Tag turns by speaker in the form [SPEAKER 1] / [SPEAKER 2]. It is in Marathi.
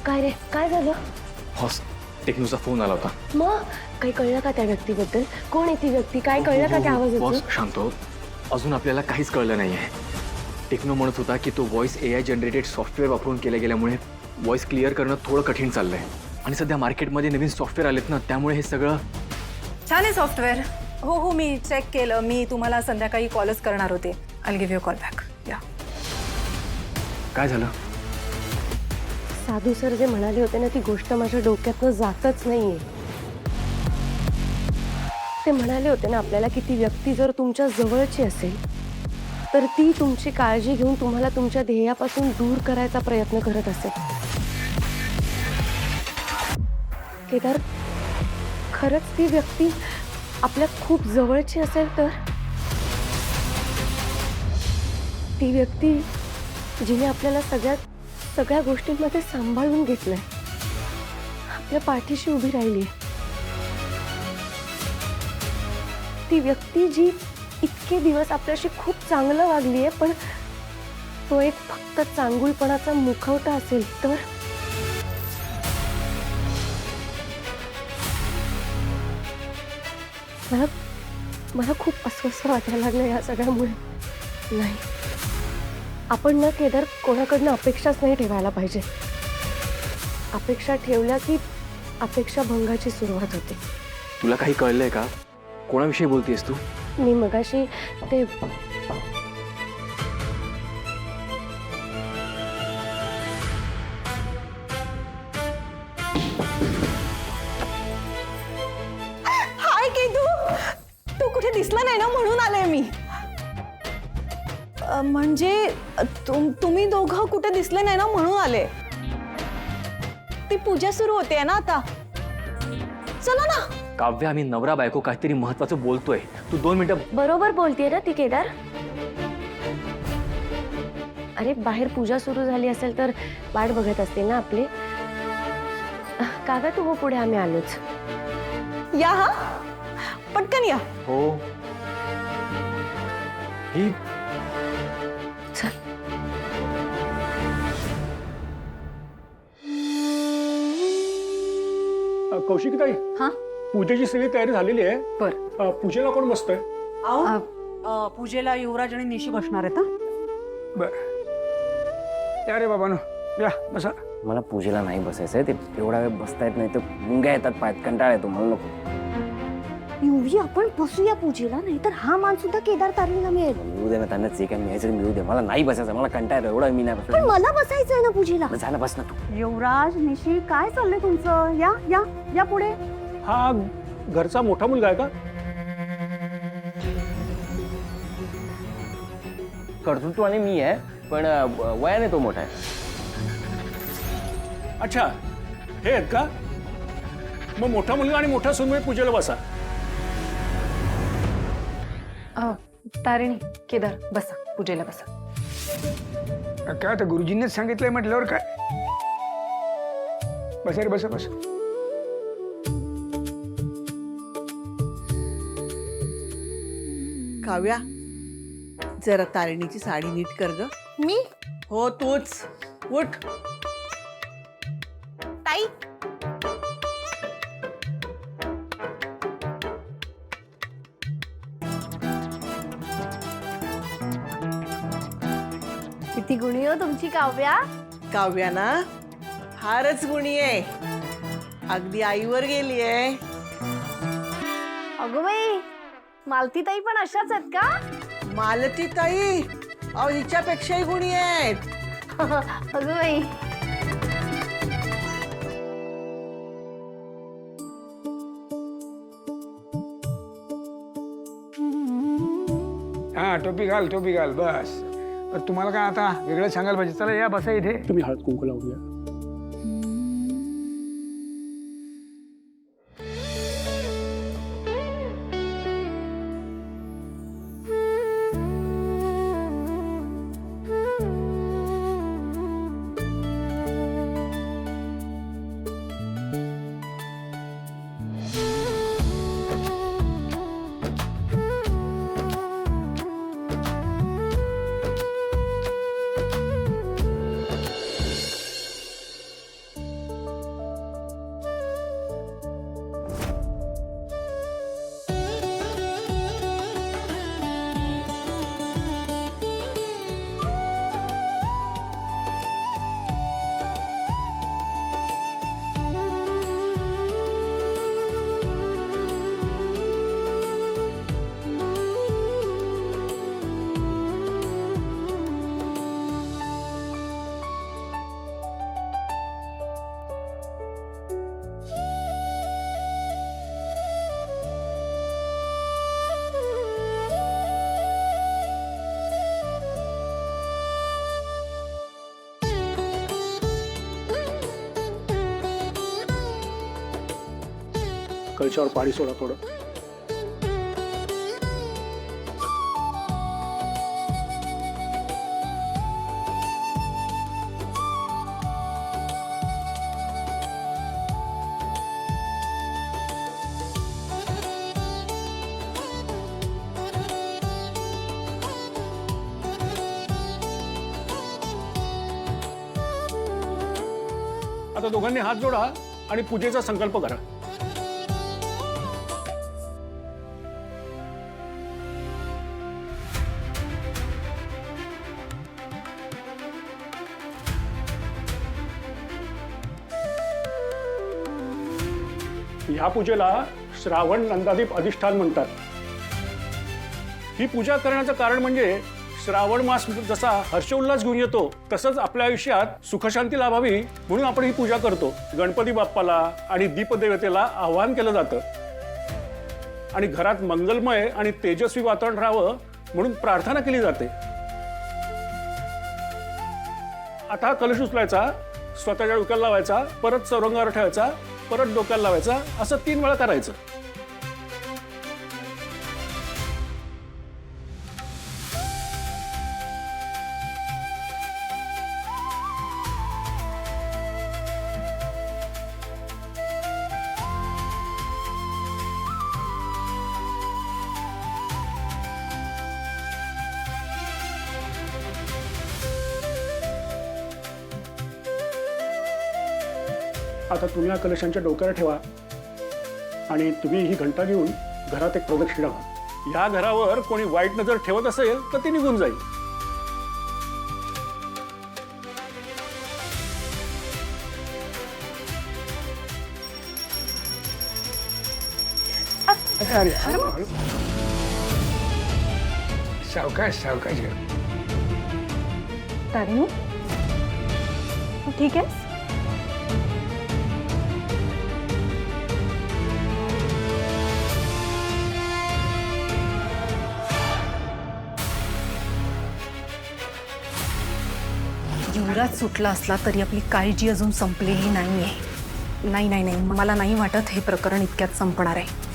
[SPEAKER 1] काय रे, काय झालं?
[SPEAKER 2] बॉस टेक्नोचा फोन आला होता.
[SPEAKER 1] मग काही कळलं का त्या व्यक्तीबद्दल? कोण आहे ती व्यक्ती? काय कळलं का त्या
[SPEAKER 2] बॉस
[SPEAKER 1] आवाजातून?
[SPEAKER 2] शांत हो. अजून आपल्याला काहीच कळलं नाहीये. टेक्नो म्हणत होता की तो व्हॉइस AI जनरेटेड सॉफ्टवेअर वापरून केल्या गेल्यामुळे व्हॉइस क्लिअर करणं थोडं कठीण चाललंय. आणि सध्या मार्केटमध्ये नवीन सॉफ्टवेअर आलेत ना, त्यामुळे हे सगळं.
[SPEAKER 3] छान आहे सॉफ्टवेअर. हो मी चेक केलं. मी तुम्हाला संध्याकाळी कॉलच करणार होते. I give you call back. या.
[SPEAKER 2] काय झालं?
[SPEAKER 1] साधू सर जे म्हणाले होते ना, ती गोष्ट माझ्या डोक्यातनं जातच नाहीये. ते म्हणाले होते ना आपल्याला की ती व्यक्ती जर तुमच्या जवळची असेल तर ती तुमची काळजी घेऊन तुम्हाला तुमच्या ध्येयापासून दूर करायचा प्रयत्न करत असेल. केदार, खरंच ती व्यक्ती आपल्या खूप जवळची असेल तर? ती व्यक्ती जिने आपल्याला सगळ्या गोष्टींमध्ये सांभाळून घेतलंय, आपल्या पाठीशी उभी राहिली. ती व्यक्ती जी इतके दिवस आपल्याशी खूप चांगलं वागली आहे, पण तो एक फक्त चांगुलपणाचा मुखवटा असेल तर? मला खूप अस्वस्थ वाटायला लागलं या सगळ्यामुळे. नाही, आपण ना केदार कोणाकडनं अपेक्षाच नाही ठेवायला पाहिजे. अपेक्षा ठेवल्या की अपेक्षा भंगाची सुरुवात होते.
[SPEAKER 2] तुला काही कळलंय का? कोणाविषयी बोलतेस तू?
[SPEAKER 1] मी मगाशी ते
[SPEAKER 3] हाय केतू. तू कुठे दिसला नाही ना म्हणून आले मी. म्हणजे तुम्ही दोघं कुठे दिसले नाही ना म्हणून आले. ती पूजा सुरू होते ना आता. चला ना.
[SPEAKER 2] काव्य, आम्ही नवरा बायको काहीतरी महत्वाचं बोलतोय. तू 2 मिनिटं.
[SPEAKER 1] बरोबर बोलतेय ना ती केदार. अरे बाहेर पूजा सुरू झाली असेल तर वाट बघत असते ना आपली. काका तू हो पुढे, आम्ही आलोच.
[SPEAKER 3] या. हा पटकन या.
[SPEAKER 2] हो. ही
[SPEAKER 1] चल.
[SPEAKER 4] कौशिकताई,
[SPEAKER 3] हा
[SPEAKER 4] पूजेची सगळी तयारी झालेली आहे.
[SPEAKER 3] बर.
[SPEAKER 4] पूजेला कोण बसतंय?
[SPEAKER 5] पूजेला युवराज आणि निशी बसणार आहेत.
[SPEAKER 4] बर, या रे बाबानो, या बसा.
[SPEAKER 6] मला पूजेला नाही बसायचंय. ते एवढा वेळ बसता येत नाही. तर मुंग्या येतात पायात. कंटाळा येतो मला. नको.
[SPEAKER 7] एवढी आपण बसूया पूजेला, नाही तर हा मान सुद्धा केदार तारणीला मिळेल.
[SPEAKER 6] मिळू दे ना त्यांना. जे काय मिळायचं मिळू दे. मला नाही बसायचं. मला कंटाळा येतो. एवढा मी नाही
[SPEAKER 7] पण
[SPEAKER 6] बसलो.
[SPEAKER 7] मला बसायचंय ना पूजेला.
[SPEAKER 6] झालं, बस ना तू.
[SPEAKER 5] युवराज, निशी, काय चाललंय तुमचं? या या या पुढे.
[SPEAKER 4] हा घरचा मोठा मुलगा आहे का?
[SPEAKER 6] कर्तृत्व आणि मी आहे, पण वयाने तो मोठा आहे.
[SPEAKER 4] अच्छा, हे आहेत का? मग मोठा मुलगा आणि मोठा सूनबाई पूजेला बसा.
[SPEAKER 3] तारिणी, केदार बसा, पूजेला बसा.
[SPEAKER 4] काय आता गुरुजींनीच सांगितलंय म्हटल्यावर काय. बसा रे, बसा बसा.
[SPEAKER 5] काव्या, जरा तारिणीची साडी नीट कर ग.
[SPEAKER 7] मी
[SPEAKER 5] हो तूच. उठ.
[SPEAKER 7] ताई, किती गुणी हो तुमची काव्या.
[SPEAKER 5] काव्या ना फारच गुणी आहे. अगदी आईवर गेली आहे.
[SPEAKER 7] अगं बाई, मालती ताई पण अशाच आहेत का?
[SPEAKER 5] मालती ताई अहो हिच्यापेक्षाही गुणी आहेत.
[SPEAKER 7] अगं बाई.
[SPEAKER 4] हा, टोपी घाल, टोपी घाल. बस. पण तुम्हाला काय आता वेगळं सांगायला पाहिजे. चला या, बसा इथे. तुम्ही हळद कुंकू लावूया.
[SPEAKER 8] कळशावर पाणी सोडा थोडं. आता दोघांनी हात जोडा आणि पूजेचा संकल्प करा. या पूजेला श्रावण नंदादीप अधिष्ठान म्हणतात. ही पूजा करण्याचं कारण म्हणजे श्रावण मास जसा हर्षोल्लास घेऊन येतो तसंच आपल्या आयुष्यात सुखशांती लाभावी म्हणून आपण ही पूजा करतो. गणपती बाप्पाला आणि दीपदेवतेला आवाहन केलं जातं आणि घरात मंगलमय आणि तेजस्वी वातावरण राहावं म्हणून प्रार्थना केली जाते. आता हा कलश उचलायचा, स्वतःच्या डोक्याला लावायचा, परत चौरंगावर ठेवायचा, परत डोक्याला लावायचा, असं 3 वेळा करायचं. आता तुम्ही या कलशांच्या डोक्याला ठेवा आणि तुम्ही ही घंटा घेऊन घरात एक प्रदक्षिणा घाला. या घरावर कोणी वाईट नजर ठेवत असेल तर ती निघून जाईल.
[SPEAKER 4] अरे सावकाश सावकाश.
[SPEAKER 3] तारिणी तू ठीक आहेस?
[SPEAKER 9] युवराज सुटला असला तरी आपली काळजी अजून संपलेली नाहीये. नाही नाही नाही, मला नाही वाटत हे प्रकरण इतक्यात संपणार आहे.